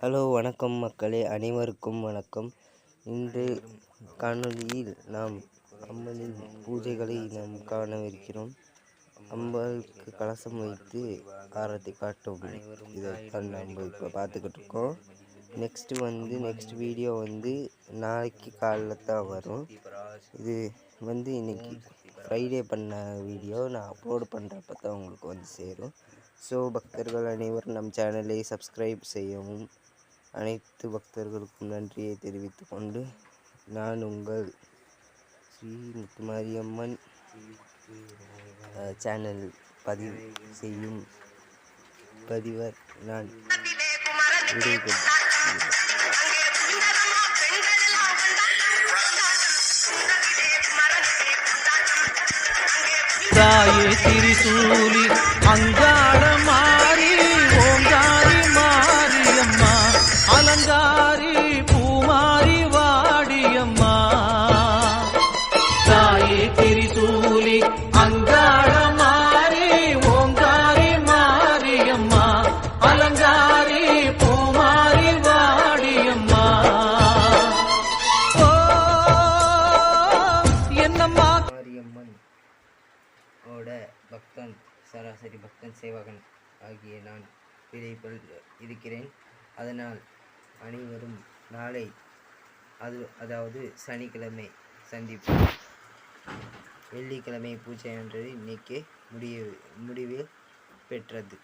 Hello வணக்கம் மக்களே, அனைவருக்கும் வணக்கம். இன்று காணொளியில் நாம் அம்மனின் பூஜைகளை நாம் காணவிருக்கிறோம். அம்பாளுக்கு கலசம் வைத்து ஆரத்தி காட்டும் இதைத்தான் நம்ம இப்போ பார்த்துக்கிட்டு இருக்கோம். நெக்ஸ்ட் வீடியோ நாளைக்கு காலைல தான் வரும். இது இன்னைக்கு ஃப்ரைடே பண்ண வீடியோ நான் அப்லோடு பண்ணுறப்ப தான் உங்களுக்கு சேரும். ஸோ பக்தர்கள் அனைவரும் நம் சேனலை சப்ஸ்கிரைப் செய்யவும், அனைத்து பக்தர்களுக்கும் நன்றியை தெரிவித்து கொண்டு, நான் உங்கள் ஸ்ரீ முத்துமாரியம்மன் சேனல் பதிவு செய்யும் பதிவர் நான் விடைபெறுகிறேன். தாயே திரிசூலி அங்காள மாறி ஓங்காரி மாரியம்மா, அலங்காரி பூமாரி வாடியம்மா. தாயே திரிசூலி அங்காள மாறி ஓங்காரி மாரியம்மா, அலங்காரி பூமாரி வாடியம்மா. என்னம்மா பக்தன், சராசரி பக்தன், சேவகன் ஆகிய நான் விடைபெற இருக்கிறேன். அதனால் அனைவரும் நாளை அதாவது சனிக்கிழமை சந்திப்போம். வெள்ளிக்கிழமை பூஜை என்றது இன்னைக்கு முடிவு பெற்றது.